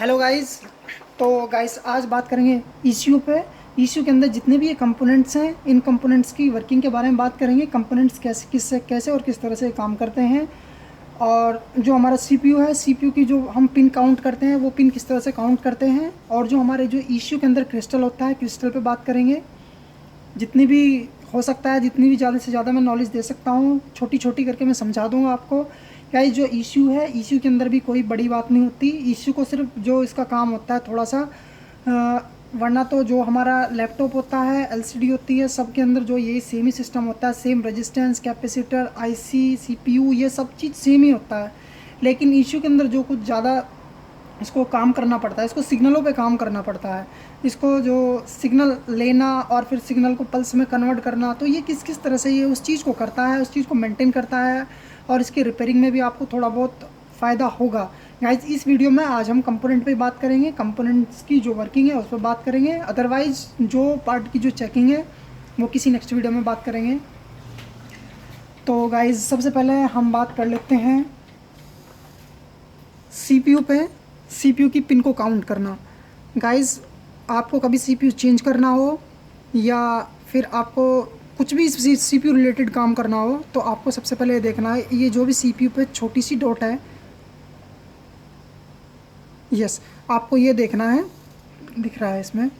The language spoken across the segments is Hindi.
Hello guys. तो गाइस आज बात करेंगे ईसीयू पे। ईसीयू के अंदर जितने भी ये कंपोनेंट्स हैं, इन कंपोनेंट्स की वर्किंग के बारे में बात करेंगे। कंपोनेंट्स कैसे और किस तरह से काम करते हैं, और जो हमारा सीपीयू है, सीपीयू की जो हम पिन काउंट करते हैं वो पिन किस तरह से काउंट करते हैं, और जो हमारे जो ईसीयू के अंदर क्रिस्टल होता है, क्रिस्टल पे बात करेंगे। जितनी भी हो सकता है, जितनी भी ज़्यादा से ज़्यादा मैं नॉलेज दे सकता हूँ, छोटी छोटी करके मैं समझा दूँगा आपको। क्या ये जो इश्यू है, इश्यू के अंदर भी कोई बड़ी बात नहीं होती। इश्यू को सिर्फ जो इसका काम होता है थोड़ा सा, वरना तो जो हमारा लैपटॉप होता है, एलसीडी होती है, सब के अंदर जो ये सेम ही सिस्टम होता है। Same resistance, capacitor, IC, CPU, ये सब चीज़ सेम ही होता है। लेकिन इश्यू के अंदर जो कुछ ज़्यादा इसको काम करना पड़ता है, इसको सिग्नलों पे काम करना पड़ता है। इसको जो सिग्नल लेना और फिर सिग्नल को पल्स में कन्वर्ट करना, तो ये किस किस तरह से ये उस चीज़ को करता है, उस चीज़ को मेंटेन करता है, और इसकी रिपेयरिंग में भी आपको थोड़ा बहुत फ़ायदा होगा। गाइस इस वीडियो में आज हम कंपोनेंट पे बात करेंगे, कंपोनेंट्स की जो वर्किंग है उस पर बात करेंगे। अदरवाइज़ जो पार्ट की जो चेकिंग है वो किसी नेक्स्ट वीडियो में बात करेंगे। तो गाइस सबसे पहले हम बात कर लेते हैं सीपीयू पे। सीपीयू की पिन को काउंट करना। गाइस आपको कभी सीपीयू चेंज करना हो या फिर आपको कुछ भी सीपीयू रिलेटेड काम करना हो, तो आपको सबसे पहले ये देखना है, ये जो भी सीपीयू पे छोटी सी डॉट है, यस, आपको ये देखना है, दिख रहा है इसमें।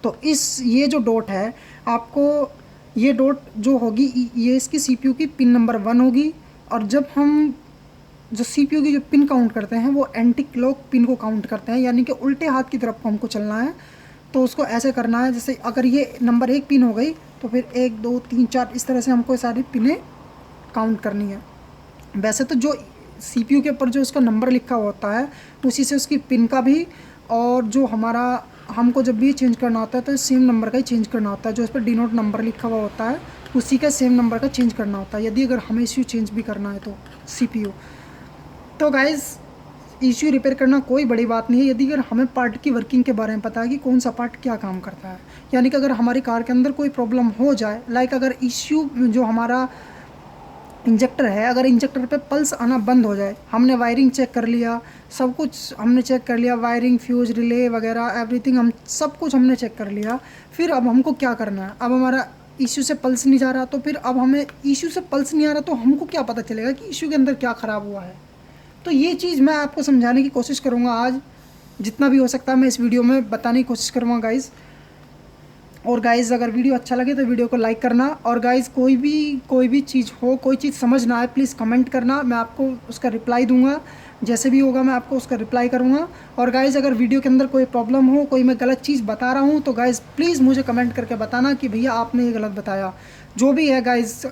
तो ये जो डॉट है, आपको ये डॉट जो होगी, ये इसकी सीपीयू की पिन नंबर 1 होगी। और जब हम जो सीपीयू की जो पिन काउंट करते हैं वो एंटी क्लॉक पिन को काउंट करते हैं, यानी कि उल्टे हाथ की तरफ को हमको चलना है। तो उसको ऐसे करना है, जैसे अगर ये नंबर 1 पिन हो गई तो फिर 1 2 3 4 इस तरह से हमको सारी पिनें काउंट करनी है। वैसे तो जो सीपीयू के ऊपर जो उसका नंबर लिखा हुआ होता है, उसी से उसकी पिन का भी, और जो हमारा हमको जब भी चेंज करना होता है तो सेम नंबर का ही चेंज करना होता है। जो उस पर डिनोट नंबर लिखा हुआ होता है उसी का सेम नंबर का चेंज करना होता है, यदि अगर हमें इश्यू चेंज भी करना है तो सीपीयू। तो गाइज़ इश्यू रिपेयर करना कोई बड़ी बात नहीं है, यदि अगर हमें पार्ट की वर्किंग के बारे में पता है कि कौन सा पार्ट क्या काम करता है। यानी कि अगर हमारी कार के अंदर कोई प्रॉब्लम हो जाए, लाइक अगर इश्यू जो हमारा इंजेक्टर है, अगर इंजेक्टर पे पल्स आना बंद हो जाए, हमने वायरिंग चेक कर लिया, सब कुछ हमने चेक कर लिया, वायरिंग, फ्यूज, रिले वगैरह एवरीथिंग, हम सब कुछ हमने चेक कर लिया। फिर अब हमको क्या करना है, अब हमारा इश्यू से पल्स नहीं जा रहा, तो फिर अब हमें इश्यू से पल्स नहीं आ रहा, तो हमको क्या पता चलेगा कि इश्यू के अंदर क्या ख़राब हुआ है। तो ये चीज़ मैं आपको समझाने की कोशिश करूँगा आज, जितना भी हो सकता है मैं इस वीडियो में बताने की कोशिश करूँगा गाइज़। और गाइज़ अगर वीडियो अच्छा लगे तो वीडियो को लाइक करना, और गाइज़ कोई भी चीज़ हो, कोई चीज़ समझ ना आए, प्लीज़ कमेंट करना, मैं आपको उसका रिप्लाई दूंगा। जैसे भी होगा मैं आपको उसका रिप्लाई करूंगा। और गाइज़ अगर वीडियो के अंदर कोई प्रॉब्लम हो, कोई मैं गलत चीज़ बता रहा हूं, तो गाइज़ प्लीज़ मुझे कमेंट करके बताना कि भैया आपने ये गलत बताया। जो भी है गाइज़,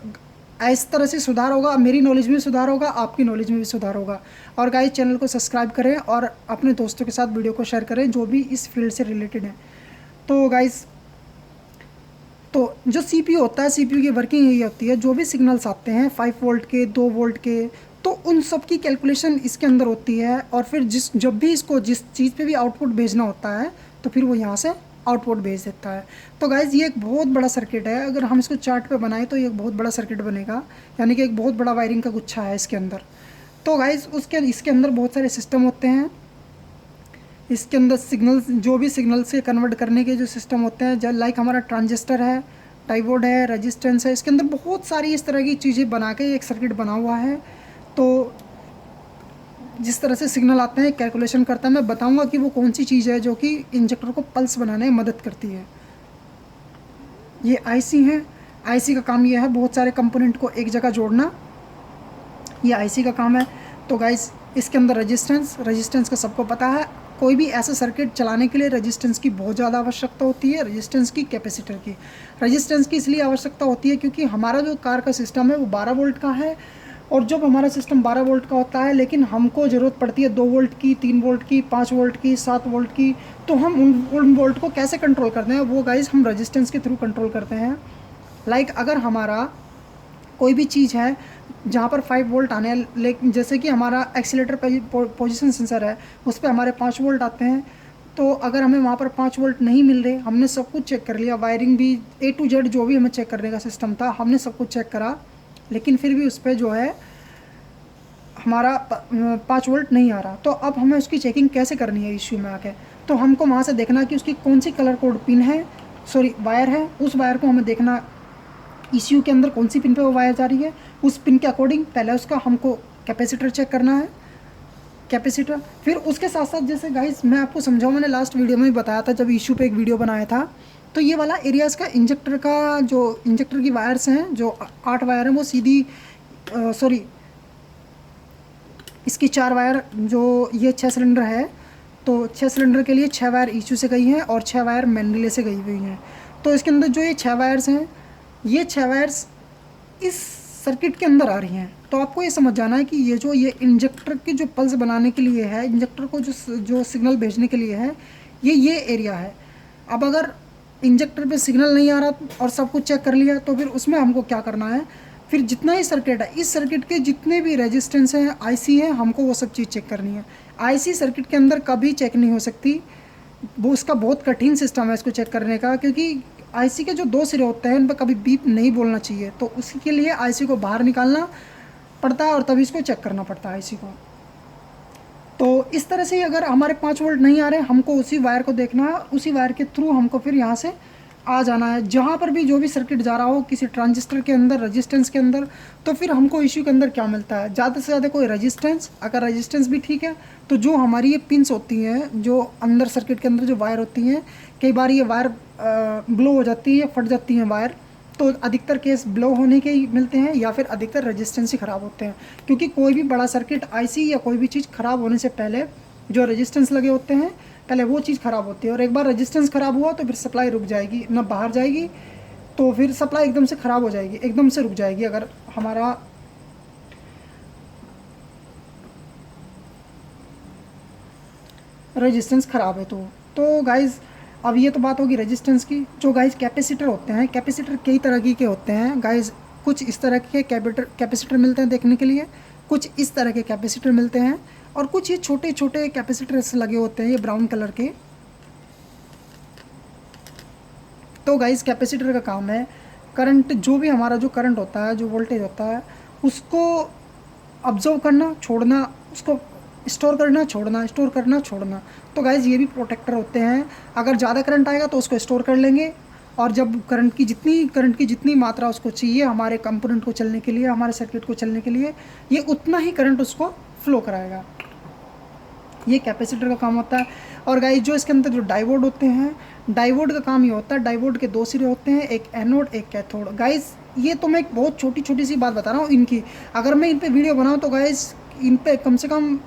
इस तरह से सुधार होगा, मेरी नॉलेज में भी सुधार होगा, आपकी नॉलेज में भी सुधार होगा। और गाइज़ चैनल को सब्सक्राइब करें और अपने दोस्तों के साथ वीडियो को शेयर करें जो भी इस फील्ड से रिलेटेड है। तो गाइज़, तो जो सीपीयू होता है, सीपीयू की वर्किंग यही होती है, जो भी सिग्नल्स आते हैं 5 वोल्ट के, 2 वोल्ट के, तो उन सब की कैलकुलेशन इसके अंदर होती है। और फिर जब भी इसको जिस चीज़ पे भी आउटपुट भेजना होता है, तो फिर वो यहाँ से आउटपुट भेज देता है। तो गाइज़ ये एक बहुत बड़ा सर्किट है, अगर हम इसको चार्ट पे बनाएं तो ये एक बहुत बड़ा सर्किट बनेगा, यानी कि एक बहुत बड़ा वायरिंग का गुच्छा है इसके अंदर। तो गाइज़ इसके अंदर बहुत सारे सिस्टम होते हैं। इसके अंदर सिग्नल, जो भी सिग्नल से कन्वर्ट करने के जो सिस्टम होते हैं, जब लाइक हमारा ट्रांजिस्टर है, डायोड है, रेजिस्टेंस है, इसके अंदर बहुत सारी इस तरह की चीज़ें बना के एक सर्किट बना हुआ है। तो जिस तरह से सिग्नल आते हैं कैलकुलेशन करता है, मैं बताऊंगा कि वो कौन सी चीज़ है जो कि इंजेक्टर को पल्स बनाने में मदद करती है। ये आईसी है। आईसी का काम ये है बहुत सारे कंपोनेंट को एक जगह जोड़ना, ये आईसी का काम है। तो गाइस इसके अंदर रेजिस्टेंस का सबको पता है, कोई भी ऐसा सर्किट चलाने के लिए रेजिस्टेंस की बहुत ज़्यादा आवश्यकता होती है, रेजिस्टेंस की, कैपेसिटर की। रेजिस्टेंस की इसलिए आवश्यकता होती है क्योंकि हमारा जो कार का सिस्टम है वो 12 वोल्ट का है, और जब हमारा सिस्टम 12 वोल्ट का होता है, लेकिन हमको ज़रूरत पड़ती है 2 वोल्ट की, 3 वोल्ट की, 5 वोल्ट की, 7 वोल्ट की, तो हम उन वोल्ट को कैसे कंट्रोल करते हैं, वो गाइस हम रेजिस्टेंस के थ्रू कंट्रोल करते हैं। लाइक अगर हमारा कोई भी चीज़ है जहाँ पर 5 वोल्ट आने हैं, लेकिन जैसे कि हमारा एक्सीलेटर पोजीशन सेंसर है, उस पर हमारे 5 वोल्ट आते हैं, तो अगर हमें वहाँ पर 5 वोल्ट नहीं मिल रहे, हमने सब कुछ चेक कर लिया, वायरिंग भी A to Z जो भी हमें चेक करने का सिस्टम था हमने सब कुछ चेक करा, लेकिन फिर भी उस पर जो है हमारा 5 वोल्ट नहीं आ रहा। तो अब हमें उसकी चेकिंग कैसे करनी है इशू में आके, तो हमको वहाँ से देखना कि उसकी कौन सी कलर कोड पिन है, सॉरी वायर है, उस वायर को हमें देखना ECU के अंदर कौन सी पिन पे वो वायर जा रही है, उस पिन के अकॉर्डिंग पहले उसका हमको कैपेसिटर चेक करना है, कैपेसिटर। फिर उसके साथ साथ जैसे गाइस मैं आपको समझाऊँ, मैंने लास्ट वीडियो में भी बताया था जब इशू पे एक वीडियो बनाया था, तो ये वाला एरियाज़ का इंजेक्टर का जो इंजेक्टर की वायर्स हैं जो 8 वायर हैं वो सीधी सॉरी इसकी 4 वायर, जो ये 6 सिलेंडर है तो 6 सिलेंडर के लिए 6 वायर ECU से गई हैं और 6 वायर मेन रिले से गई हुई हैं। तो इसके अंदर जो ये 6 वायर्स हैं, ये 6 वायर्स इस सर्किट के अंदर आ रही हैं। तो आपको ये समझ जाना है कि ये इंजेक्टर की जो पल्स बनाने के लिए है, इंजेक्टर को जो सिग्नल भेजने के लिए है, ये एरिया है। अब अगर इंजेक्टर पे सिग्नल नहीं आ रहा और सब कुछ चेक कर लिया तो फिर उसमें हमको क्या करना है, फिर जितना ही सर्किट है, इस सर्किट के जितने भी रेजिस्टेंस हैं, IC हैं, हमको वो सब चीज़ चेक करनी है। IC सर्किट के अंदर कभी चेक नहीं हो सकती, वो उसका बहुत कठिन सिस्टम है इसको चेक करने का, क्योंकि IC के जो 2 सिरे होते हैं उन पर कभी बीप नहीं बोलना चाहिए। तो उसके लिए IC को बाहर निकालना पड़ता है और तभी इसको चेक करना पड़ता है IC को। तो इस तरह से अगर हमारे 5 वोल्ट नहीं आ रहे, हमको उसी वायर को देखना है, उसी वायर के थ्रू हमको फिर यहाँ से आ जाना है। जहाँ पर भी जो भी सर्किट जा रहा हो किसी ट्रांजिस्टर के अंदर, रेजिस्टेंस के अंदर, तो फिर हमको इशू के अंदर क्या मिलता है, ज़्यादा से ज़्यादा कोई रेजिस्टेंस। अगर रेजिस्टेंस भी ठीक है तो जो हमारी ये पिंस होती हैं, जो अंदर सर्किट के अंदर जो वायर होती हैं, कई बार ये वायर ब्लो हो जाती है, फट जाती हैं वायर, तो अधिकतर केस ब्लो होने के ही मिलते हैं या फिर अधिकतर रेजिस्टेंस ही ख़राब होते हैं। क्योंकि कोई भी बड़ा सर्किट, IC या कोई भी चीज़ ख़राब होने से पहले जो रेजिस्टेंस लगे होते हैं, पहले वो चीज़ ख़राब होती है। और एक बार रेजिस्टेंस ख़राब हुआ तो फिर सप्लाई रुक जाएगी, ना बाहर जाएगी, तो फिर सप्लाई एकदम से ख़राब हो जाएगी, एकदम से रुक जाएगी अगर हमारा रेजिस्टेंस ख़राब है तो गाइज़ अब ये तो बात होगी रेजिस्टेंस की। जो गाइज़ कैपेसिटर होते हैं, कैपेसिटर कई तरह के होते हैं गाइज़। कुछ इस तरह के कैपेसिटर मिलते हैं देखने के लिए, कुछ इस तरह के कैपेसिटर मिलते हैं, और कुछ ये छोटे छोटे कैपेसिटर्स लगे होते हैं, ये ब्राउन कलर के। तो गाइज़ कैपेसिटर का काम है करंट, जो भी हमारा जो करंट होता है, जो वोल्टेज होता है, उसको ऑब्जर्व करना, छोड़ना, उसको स्टोर करना, छोड़ना, स्टोर करना, छोड़ना। तो गाइज़ ये भी प्रोटेक्टर होते हैं। अगर ज़्यादा करंट आएगा तो उसको स्टोर कर लेंगे, और जब करंट की जितनी मात्रा उसको चाहिए हमारे कंपोनेंट को चलने के लिए, हमारे सर्किट को चलने के लिए, ये उतना ही करंट उसको फ्लो कराएगा। ये कैपेसिटर का काम होता है। और गाइस जो इसके अंदर जो डायोड होते हैं, डायोड का काम ये होता है, डायोड के 2 सिरे होते हैं, एक एनोड एक कैथोड। गाइस ये तो मैं एक बहुत छोटी सी बात बता रहा हूँ इनकी। अगर मैं इन पे वीडियो बनाऊँ तो गाइस इन पे कम से कम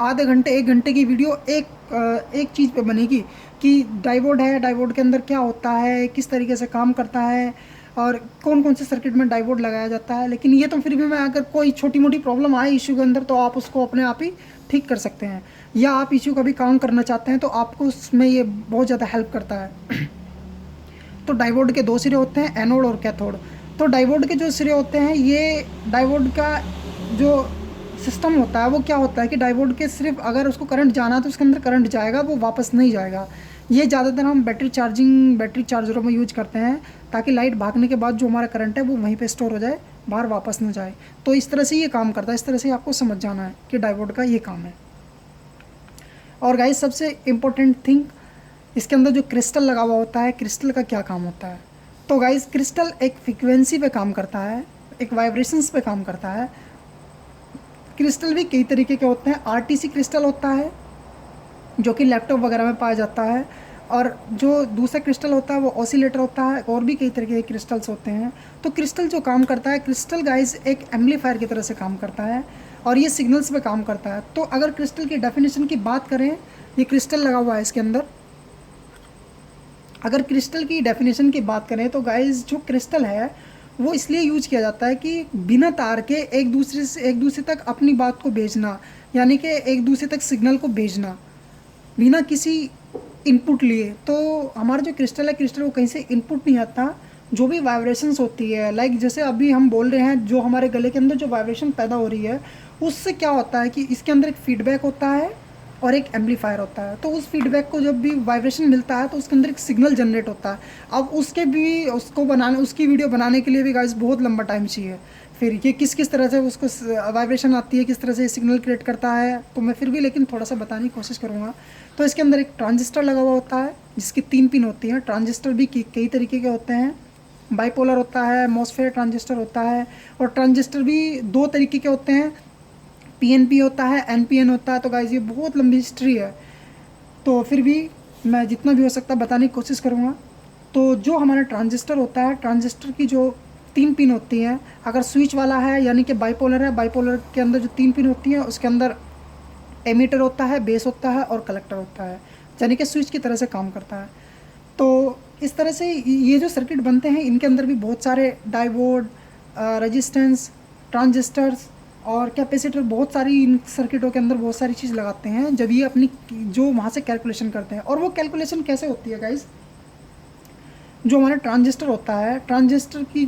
आधे घंटे 1 घंटे की वीडियो एक चीज़ पे बनेगी कि डायोड है, डायोड के अंदर क्या होता है, किस तरीके से काम करता है, और कौन कौन से सर्किट में डायोड लगाया जाता है। लेकिन ये तो फिर भी मैं, अगर कोई छोटी मोटी प्रॉब्लम आए इशू के अंदर तो आप उसको अपने आप ही ठीक कर सकते हैं, या आप इशू का भी काम करना चाहते हैं तो आपको उसमें ये बहुत ज़्यादा हेल्प करता है। तो डायोड के 2 सिरे होते हैं, एनोड और कैथोड। तो डायोड के जो सिरे होते हैं, ये डायोड का जो सिस्टम होता है वो क्या होता है कि डायोड के सिर्फ अगर उसको करंट जाना तो उसके अंदर करंट जाएगा, वो वापस नहीं जाएगा। ये ज़्यादातर हम बैटरी चार्जरों में यूज करते हैं, ताकि लाइट भागने के बाद जो हमारा करंट है वो वहीं पे स्टोर हो जाए, बाहर वापस ना जाए। तो इस तरह से ये काम करता है, इस तरह से आपको समझ जाना है कि डायोड का ये काम है। और गाइस सबसे इम्पोर्टेंट थिंग, इसके अंदर जो क्रिस्टल लगा हुआ होता है, क्रिस्टल का क्या काम होता है। तो गाइस क्रिस्टल एक फ्रिक्वेंसी पे काम करता है, एक वाइब्रेशंस पे काम करता है। क्रिस्टल भी कई तरीके के होते हैं। RTC क्रिस्टल होता है जो कि लैपटॉप वगैरह में पाया जाता है, और जो दूसरा क्रिस्टल होता है वो ऑसिलेटर होता है, और भी कई तरीके के क्रिस्टल्स होते हैं। तो क्रिस्टल जो काम करता है, क्रिस्टल गाइस एक एम्पलीफायर की तरह से काम करता है, और ये सिग्नल्स पे काम करता है। तो अगर क्रिस्टल की डेफिनेशन की बात करें, ये क्रिस्टल लगा हुआ है इसके अंदर, अगर क्रिस्टल की डेफिनेशन की बात करें तो गाइस जो क्रिस्टल है वो इसलिए यूज किया जाता है कि बिना तार के एक दूसरे तक अपनी बात को भेजना, यानी कि एक दूसरे तक सिग्नल को भेजना बिना किसी इनपुट लिए। तो हमारा जो क्रिस्टल है, क्रिस्टल वो कहीं से इनपुट नहीं आता। जो भी वाइब्रेशंस होती है, लाइक जैसे अभी हम बोल रहे हैं, जो हमारे गले के अंदर जो वाइब्रेशन पैदा हो रही है, उससे क्या होता है कि इसके अंदर एक फीडबैक होता है और एक एम्पलीफायर होता है। तो उस फीडबैक को जब भी वाइब्रेशन मिलता है तो उसके अंदर एक सिग्नल जनरेट होता है। अब उसके भी उसको बनाने, उसकी वीडियो बनाने के लिए भी गाइस बहुत लंबा टाइम चाहिए, फिर ये किस किस तरह से उसको वाइब्रेशन आती है, किस तरह से सिग्नल क्रिएट करता है, तो मैं फिर भी लेकिन थोड़ा सा बताने की कोशिश करूँगा। तो इसके अंदर एक ट्रांजिस्टर लगा हुआ होता है जिसकी 3 पिन होती हैं। ट्रांजिस्टर भी कई तरीके के होते हैं, बाइपोलर होता है, मॉसफेट ट्रांजिस्टर होता है, और ट्रांजिस्टर भी 2 तरीके के होते हैं, पीएनपी होता है, एनपीएन होता है। तो गाइस ये बहुत लंबी हिस्ट्री है, तो फिर भी मैं जितना भी हो सकता है बताने की कोशिश करूँगा। तो जो हमारा ट्रांजिस्टर होता है, ट्रांजिस्टर की जो 3 पिन होती हैं, अगर स्विच वाला है यानी कि बाइपोलर है, बाइपोलर के अंदर जो 3 पिन होती हैं उसके अंदर एमीटर होता है, बेस होता है और कलेक्टर होता है, यानी कि स्विच की तरह से काम करता है। तो इस तरह से ये जो सर्किट बनते हैं इनके अंदर भी बहुत सारे डायोड, रेजिस्टेंस, ट्रांजिस्टर्स और कैपेसिटर, बहुत सारी इन सर्किटों के अंदर बहुत सारी चीज़ लगाते हैं जब ये अपनी जो वहाँ से कैलकुलेशन करते हैं। और वो कैलकुलेशन कैसे होती है गाइस, जो हमारा ट्रांजिस्टर होता है, ट्रांजिस्टर की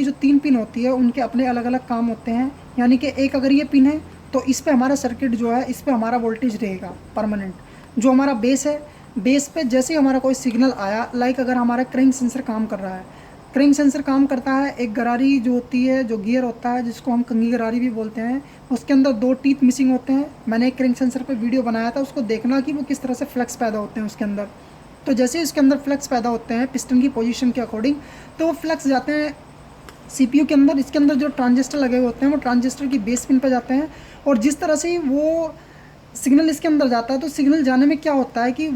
जो 3 पिन होती है उनके अपने अलग अलग काम होते हैं। यानी कि एक अगर ये पिन है तो इस पे हमारा सर्किट जो है, इस पे हमारा वोल्टेज रहेगा परमानेंट। जो हमारा बेस है, बेस पे जैसे ही हमारा कोई सिग्नल आया, लाइक अगर हमारा क्रैंक सेंसर काम कर रहा है, क्रैंक सेंसर काम करता है, एक गरारी जो होती है, जो गियर होता है जिसको हम कंघी गरारी भी बोलते हैं, उसके अंदर 2 टीथ मिसिंग होते हैं। मैंने एक क्रैंक सेंसर पे वीडियो बनाया था, उसको देखना कि वो किस तरह से फ्लक्स पैदा होते हैं उसके अंदर। तो जैसे इसके अंदर फ्लक्स पैदा होते हैं पिस्टन की पोजीशन के अकॉर्डिंग, तो वो फ्लक्स जाते हैं सीपीयू के अंदर। इसके अंदर जो ट्रांजिस्टर लगे हुए होते हैं वो ट्रांजिस्टर की बेस पिन पर जाते हैं, और जिस तरह से वो सिग्नल इसके अंदर जाता है, तो सिग्नल जाने में क्या होता है कि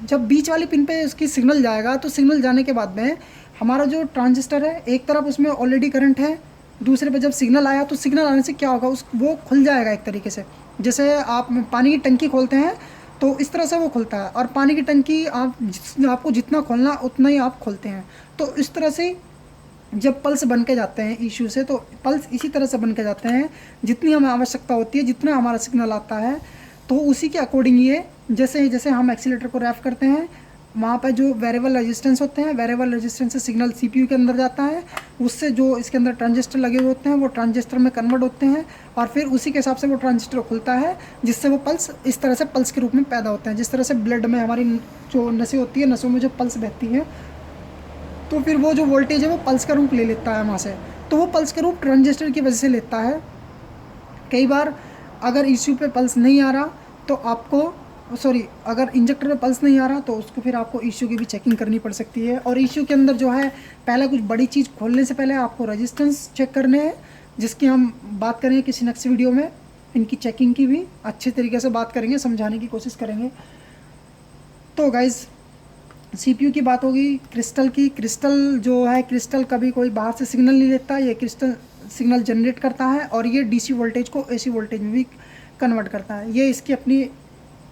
जब बीच वाली पिन पे उसकी सिग्नल जाएगा, तो सिग्नल जाने के बाद में हमारा जो ट्रांजिस्टर है, एक तरफ उसमें ऑलरेडी करंट है, दूसरे पे जब सिग्नल आया तो सिग्नल आने से क्या होगा, वो खुल जाएगा एक तरीके से। जैसे आप पानी की टंकी खोलते हैं तो इस तरह से वो खुलता है, और पानी की टंकी आपको जितना खोलना उतना ही आप खोलते हैं। तो इस तरह से जब पल्स बन के जाते हैं इशू से, तो पल्स इसी तरह से बन के जाते हैं जितनी हमें आवश्यकता होती है, जितना हमारा सिग्नल आता है, तो उसी के अकॉर्डिंग ये जैसे जैसे हम एक्सीलेटर को रैफ करते हैं, वहाँ पर जो वेरिएबल रेजिस्टेंस होते हैं, वेरिएबल रेजिस्टेंस से सिग्नल सीपीयू के अंदर जाता है, उससे जो इसके अंदर ट्रांजिस्टर लगे हुए होते हैं वो ट्रांजिस्टर में कन्वर्ट होते हैं, और फिर उसी के हिसाब से वो ट्रांजिस्टर खुलता है, जिससे वो पल्स इस तरह से पल्स के रूप में पैदा होते हैं। जिस तरह से ब्लड में हमारी जो नसें होती है, नसों में जो पल्स बहती है, तो फिर वो जो वोल्टेज है वो पल्स का रूप ले लेता है वहाँ से। तो वो पल्स का रूप ट्रांजिस्टर की वजह से लेता है। कई बार अगर इश्यू पे पल्स नहीं आ रहा तो आपको अगर इंजेक्टर में पल्स नहीं आ रहा तो उसको फिर आपको इश्यू की भी चेकिंग करनी पड़ सकती है। और इश्यू के अंदर जो है, पहले कुछ बड़ी चीज़ खोलने से पहले आपको रेजिस्टेंस चेक करने हैं, जिसकी हम बात करेंगे किसी नेक्स्ट वीडियो में। इनकी चेकिंग की भी अच्छे तरीके से बात करेंगे, समझाने की कोशिश करेंगे। तो गाइज़ सीपीयू की बात होगी, क्रिस्टल की। क्रिस्टल जो है, क्रिस्टल कभी कोई बाहर से सिग्नल नहीं लेता, ये क्रिस्टल सिग्नल जनरेट करता है और ये डीसी वोल्टेज को एसी वोल्टेज में भी कन्वर्ट करता है। ये इसकी अपनी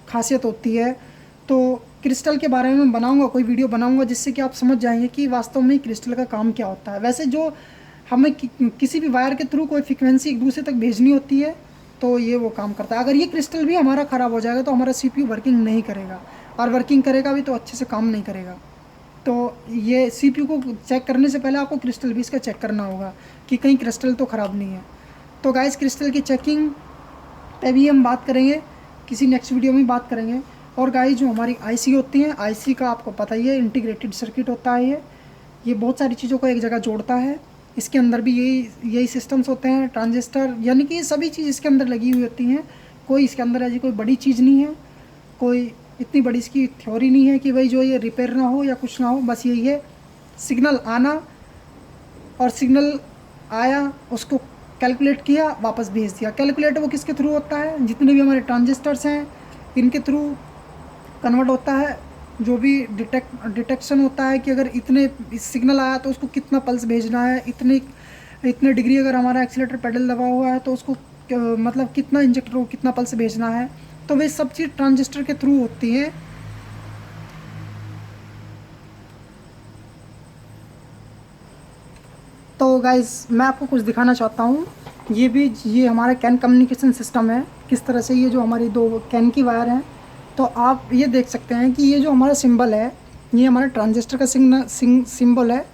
खासियत होती है। तो क्रिस्टल के बारे में बनाऊंगा, कोई वीडियो बनाऊंगा जिससे कि आप समझ जाएंगे कि वास्तव में क्रिस्टल का काम क्या होता है। वैसे जो हमें किसी भी वायर के थ्रू कोई फ्रिक्वेंसी एक दूसरे तक भेजनी होती है तो ये वो काम करता है। अगर ये क्रिस्टल भी हमारा ख़राब हो जाएगा तो हमारा सीपीयू वर्किंग नहीं करेगा, और वर्किंग करेगा भी तो अच्छे से काम नहीं करेगा। तो ये सीपीयू को चेक करने से पहले आपको क्रिस्टल भी इसका चेक करना होगा कि कहीं क्रिस्टल तो ख़राब नहीं है। तो गाइस क्रिस्टल की चेकिंग पे भी हम बात करेंगे, किसी नेक्स्ट वीडियो में बात करेंगे। और गाइस जो हमारी आईसी होती हैं, आईसी का आपको पता ही है, इंटीग्रेटेड सर्किट होता है। ये बहुत सारी चीज़ों को एक जगह जोड़ता है। इसके अंदर भी यही सिस्टम्स होते हैं, ट्रांजिस्टर, यानी कि ये सभी चीज़ इसके अंदर लगी हुई होती हैं। कोई इसके अंदर ऐसी कोई बड़ी चीज़ नहीं है, कोई इतनी बड़ी इसकी थ्योरी नहीं है कि भाई जो ये रिपेयर ना हो या कुछ ना हो। बस यही है, सिग्नल आना और सिग्नल आया, उसको कैलकुलेट किया, वापस भेज दिया। कैलकुलेट वो किसके थ्रू होता है, जितने भी हमारे ट्रांजिस्टर्स हैं इनके थ्रू कन्वर्ट होता है। जो भी डिटेक्शन होता है कि अगर इतने सिग्नल आया तो उसको कितना पल्स भेजना है, इतने डिग्री अगर हमारा एक्सीलेटर पेडल दबा हुआ है तो उसको मतलब कितना इंजेक्टर को कितना पल्स भेजना है, तो वे सब चीज़ ट्रांजिस्टर के थ्रू होती है। तो गाइस मैं आपको कुछ दिखाना चाहता हूँ। ये हमारा कैन कम्युनिकेशन सिस्टम है, किस तरह से ये जो हमारी 2 कैन की वायर हैं, तो आप ये देख सकते हैं कि ये जो हमारा सिंबल है, ये हमारा ट्रांजिस्टर का सिंबल है।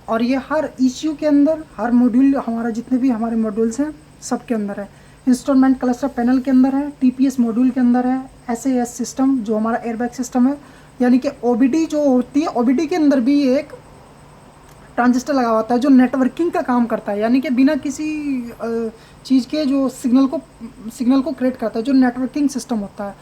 और ये हर ईसीयू के अंदर, हर मॉड्यूल, हमारा जितने भी हमारे मॉड्यूल्स हैं सब के अंदर है। इंस्ट्रूमेंट क्लस्टर पैनल के अंदर है, टीपीएस मॉड्यूल के अंदर है, एसएएस सिस्टम जो हमारा एयरबैग सिस्टम है, यानी कि ओबीडी जो होती है, ओबीडी के अंदर भी एक ट्रांजिस्टर लगा होता है जो नेटवर्किंग का काम करता है, यानी कि बिना किसी चीज़ के जो सिग्नल को क्रिएट करता है, जो नेटवर्किंग सिस्टम होता है।